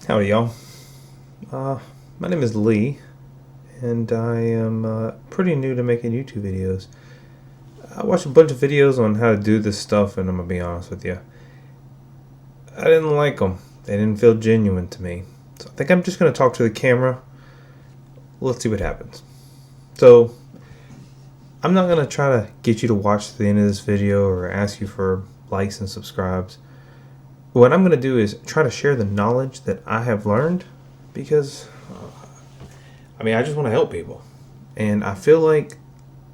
Howdy, y'all. My name is Lee, and I am pretty new to making YouTube videos. I watched a bunch of videos on how to do this stuff, and I'm gonna be honest with you, I didn't like them. They didn't feel genuine to me. So I think I'm just gonna talk to the camera. Let's see what happens. So I'm not gonna try to get you to watch to the end of this video or ask you for likes and subscribes. What I'm gonna do is try to share the knowledge that I have learned because I just want to help people. And I feel like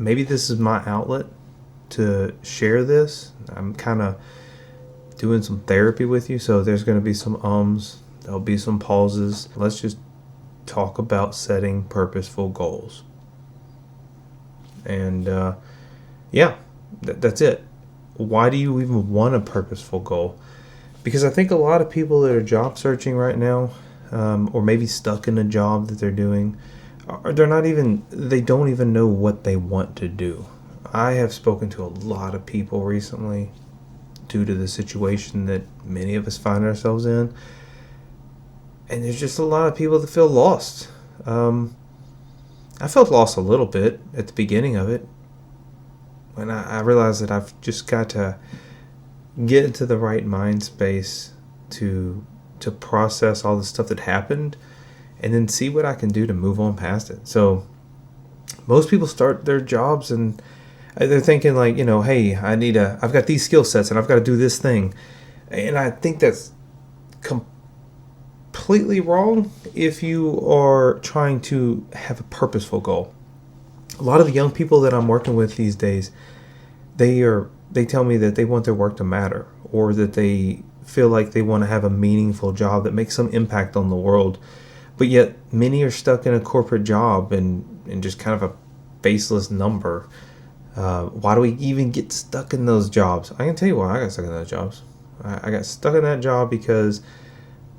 maybe this is my outlet to share this. I'm kind of doing some therapy with you, so there's going to be some there'll be some pauses. Let's just talk about setting purposeful goals. And that's it. Why do you even want a purposeful goal? Because I think a lot of people that are job searching right now, or maybe stuck in a job that they're doing, they don't even know what they want to do. I have spoken to a lot of people recently due to the situation that many of us find ourselves in. And there's just a lot of people that feel lost. I felt lost a little bit at the beginning of it when I realized that I've just got to get into the right mind space to process all the stuff that happened and then see what I can do to move on past it. So most people start their jobs and they're thinking like, hey, I've got these skill sets and I've got to do this thing. And I think that's completely wrong if you are trying to have a purposeful goal. A lot of the young people that I'm working with these days, they tell me that they want their work to matter, or that they feel like they want to have a meaningful job that makes some impact on the world. But yet many are stuck in a corporate job and just kind of a faceless number. Why do we even get stuck in those jobs? I can tell you why I got stuck in those jobs. I got stuck in that job because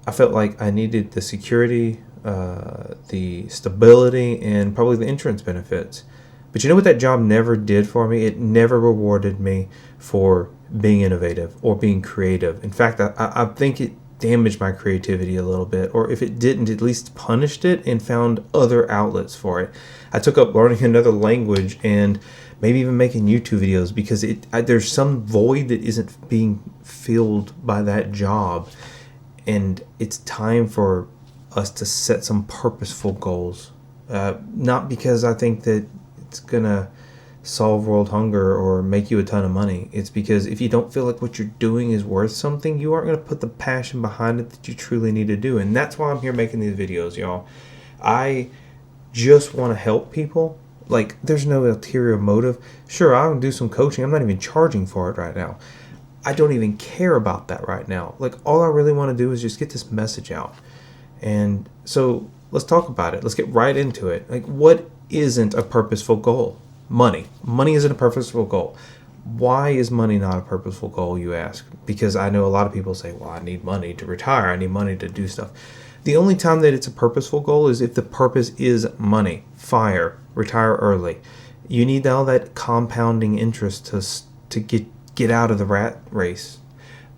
I felt like I needed the security, the stability, and probably the insurance benefits. But you know what that job never did for me? It never rewarded me for being innovative or being creative. In fact, I think it damaged my creativity a little bit. Or if it didn't, at least punished it and found other outlets for it. I took up learning another language and maybe even making YouTube videos because there's some void that isn't being filled by that job. And it's time for us to set some purposeful goals. Not because I think that it's going to solve world hunger or make you a ton of money. It's because if you don't feel like what you're doing is worth something, you aren't going to put the passion behind it that you truly need to do. And that's why I'm here making these videos, y'all. I just want to help people. Like, there's no ulterior motive. Sure, I'll do some coaching. I'm not even charging for it right now. I don't even care about that right now. Like, all I really want to do is just get this message out. And so let's talk about it. Let's get right into it. Like, what isn't a purposeful goal? Money. Money isn't a purposeful goal. Why is money not a purposeful goal, you ask? Because I know a lot of people say, well, I need money to retire. I need money to do stuff. The only time that it's a purposeful goal is if the purpose is money. Fire. Retire early. You need all that compounding interest to get out of the rat race.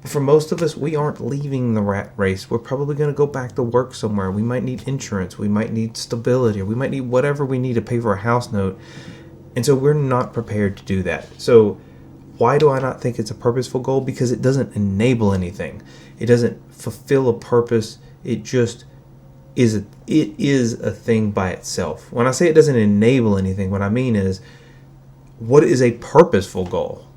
But for most of us, we aren't leaving the rat race. We're probably going to go back to work somewhere. We might need insurance. We might need stability. Or we might need whatever we need to pay for a house note. And so we're not prepared to do that. So why do I not think it's a purposeful goal? Because it doesn't enable anything. It doesn't fulfill a purpose. It just is a thing by itself. When I say it doesn't enable anything, what I mean is, what is a purposeful goal?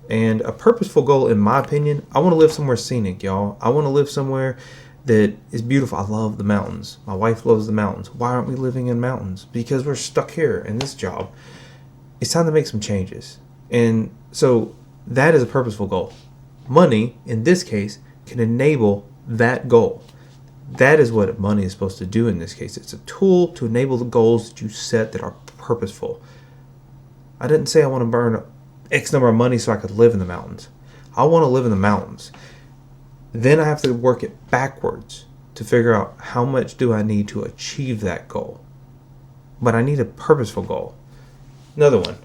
And a purposeful goal, in my opinion, I want to live somewhere scenic, y'all. I want to live somewhere that is beautiful. I love the mountains. My wife loves the mountains. Why aren't we living in mountains? Because we're stuck here in this job. It's time to make some changes. And so that is a purposeful goal. Money, in this case, can enable that goal. That is what money is supposed to do in this case. It's a tool to enable the goals that you set that are purposeful. I didn't say I want to burn X number of money so I could live in the mountains. I want to live in the mountains. Then I have to work it backwards to figure out how much do I need to achieve that goal. But I need a purposeful goal. Another one.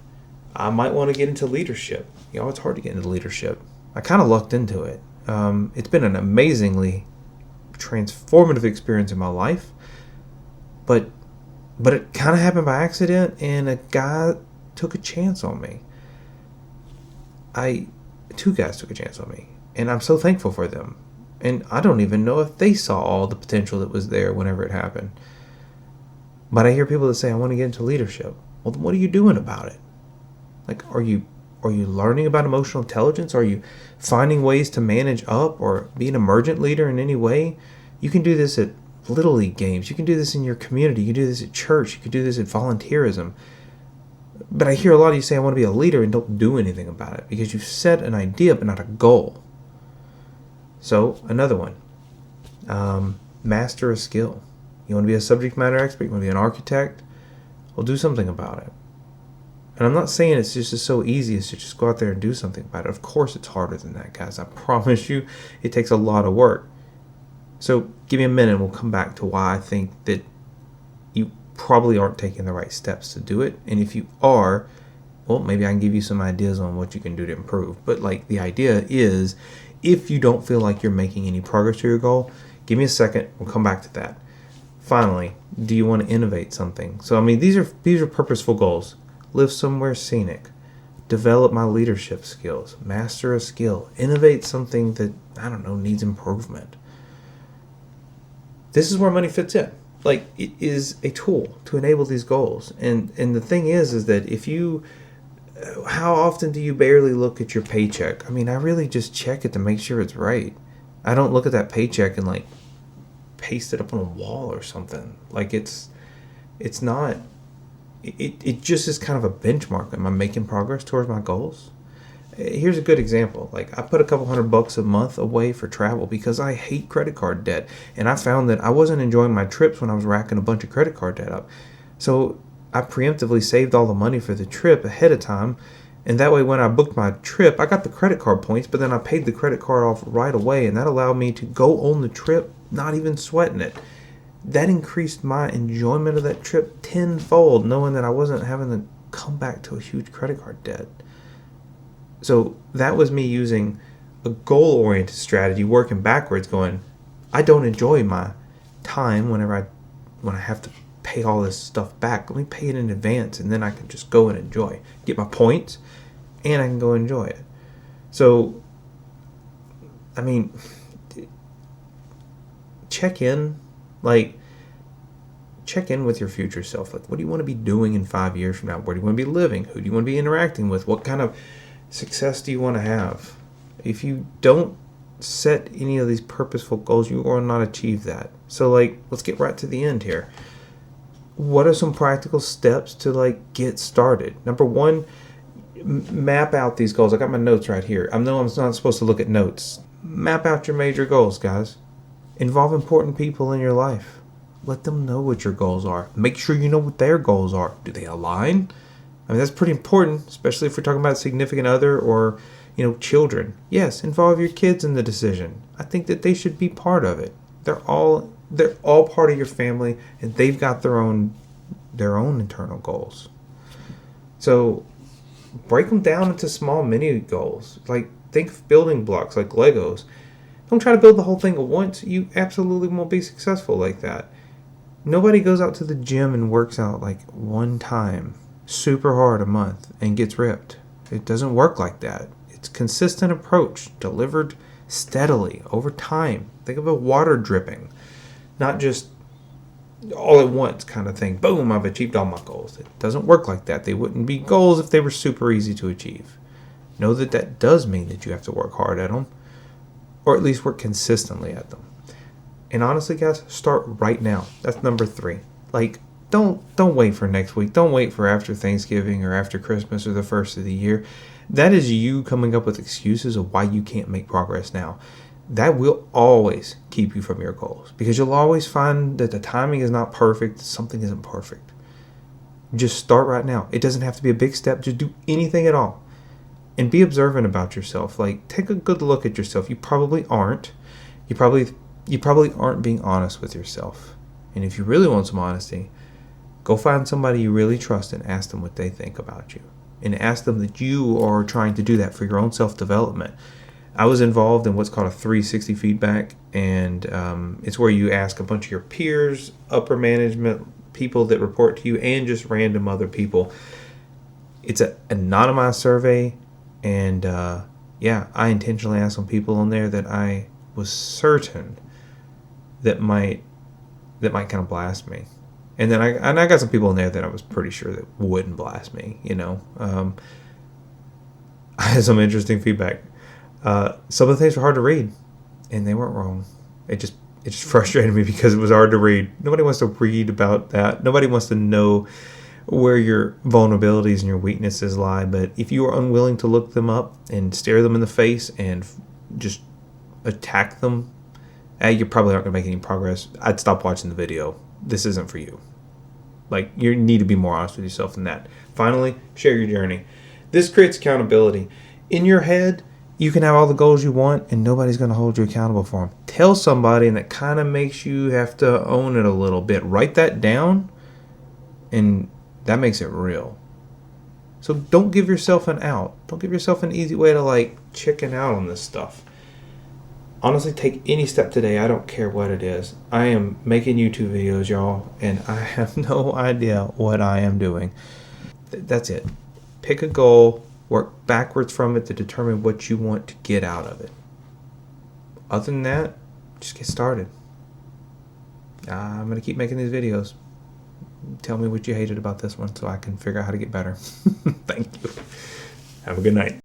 I might want to get into leadership. It's hard to get into leadership. I kind of lucked into it. It's been an amazingly transformative experience in my life. But it kind of happened by accident, and a guy took a chance on me. Two guys took a chance on me, and I'm so thankful for them. And I don't even know if they saw all the potential that was there whenever it happened. But I hear people that say, I want to get into leadership. Well, then what are you doing about it? Like, are you learning about emotional intelligence? Are you finding ways to manage up or be an emergent leader in any way? You can do this at Little League games. You can do this in your community. You can do this at church. You can do this at volunteerism. But I hear a lot of you say, I want to be a leader, and don't do anything about it because you've set an idea but not a goal. So, another one. Master a skill. You want to be a subject matter expert? You want to be an architect? Well, do something about it. And I'm not saying it's just so easy as to just go out there and do something about it. Of course it's harder than that, guys. I promise you it takes a lot of work. So give me a minute and we'll come back to why I think that you probably aren't taking the right steps to do it. And if you are, well, maybe I can give you some ideas on what you can do to improve. But like the idea is, if you don't feel like you're making any progress to your goal, give me a second. We'll come back to that. Finally, do you want to innovate something? So, I mean, these are purposeful goals. Live somewhere scenic. Develop my leadership skills. Master a skill. Innovate something that, I don't know, needs improvement. This is where money fits in. Like, it is a tool to enable these goals. And the thing is that if you, how often do you barely look at your paycheck? I mean, I really just check it to make sure it's right. I don't look at that paycheck and like paste it up on a wall or something. Like it's not, it just is kind of a benchmark. Am I making progress towards my goals? Here's a good example. Like I put a couple $100 a month away for travel because I hate credit card debt. And I found that I wasn't enjoying my trips when I was racking a bunch of credit card debt up. So I preemptively saved all the money for the trip ahead of time. And that way when I booked my trip, I got the credit card points, but then I paid the credit card off right away. And that allowed me to go on the trip, not even sweating it. That increased my enjoyment of that trip tenfold, knowing that I wasn't having to come back to a huge credit card debt. So that was me using a goal-oriented strategy, working backwards, going, I don't enjoy my time when I have to pay all this stuff back. Let me pay it in advance, and then I can just go and enjoy. Get my points, and I can go enjoy it. So, I mean, check in with your future self. Like, what do you want to be doing in 5 years from now? Where do you want to be living? Who do you want to be interacting with? What kind of success do you want to have? If you don't set any of these purposeful goals, you will not achieve that. So, like, let's get right to the end here. What are some practical steps to, like, get started? Number one, map out these goals. I got my notes right here. I know I'm not supposed to look at notes. Map out your major goals, guys. Involve important people in your life. Let them know what your goals are. Make sure you know what their goals are. Do they align? I mean, that's pretty important, especially if we're talking about a significant other or, children. Yes, involve your kids in the decision. I think that they should be part of it. They're all part of your family, and they've got their own internal goals. So break them down into small mini goals. Like, think of building blocks like Legos. Don't try to build the whole thing at once. You absolutely won't be successful like that. Nobody goes out to the gym and works out like one time super hard a month and gets ripped. It doesn't work like that. It's a consistent approach delivered steadily over time. Think of a water dripping, not just all at once kind of thing. Boom, I've achieved all my goals. It doesn't work like that. They wouldn't be goals if they were super easy to achieve. Know that does mean that you have to work hard at them, or at least work consistently at them. And honestly, guys, start right now. That's number 3. Like, don't wait for next week. Don't wait for after Thanksgiving or after Christmas or the first of the year. That is you coming up with excuses of why you can't make progress now. That will always keep you from your goals, because you'll always find that the timing is not perfect. Something isn't perfect. Just start right now. It doesn't have to be a big step. Just do anything at all. And be observant about yourself. Like, take a good look at yourself. You probably aren't. You probably aren't being honest with yourself. And if you really want some honesty, go find somebody you really trust and ask them what they think about you. And ask them that you are trying to do that for your own self-development. I was involved in what's called a 360 feedback, and it's where you ask a bunch of your peers, upper management, people that report to you, and just random other people. It's an anonymized survey, and I intentionally asked some people on there that I was certain that might kind of blast me. And then I got some people in there that I was pretty sure that wouldn't blast me, I had some interesting feedback. Some of the things were hard to read, and they weren't wrong. It just frustrated me because it was hard to read. Nobody wants to read about that. Nobody wants to know where your vulnerabilities and your weaknesses lie. But if you are unwilling to look them up and stare them in the face and just attack them, you probably aren't going to make any progress. I'd stop watching the video. This isn't for you. Like, you need to be more honest with yourself than that. Finally, share your journey. This creates accountability. In your head, you can have all the goals you want, and nobody's going to hold you accountable for them. Tell somebody, and that kind of makes you have to own it a little bit. Write that down, and that makes it real. So don't give yourself an out. Don't give yourself an easy way to, chicken out on this stuff. Honestly, take any step today. I don't care what it is. I am making YouTube videos, y'all, and I have no idea what I am doing. That's it. Pick a goal, work backwards from it to determine what you want to get out of it. Other than that, just get started. I'm going to keep making these videos. Tell me what you hated about this one so I can figure out how to get better. Thank you. Have a good night.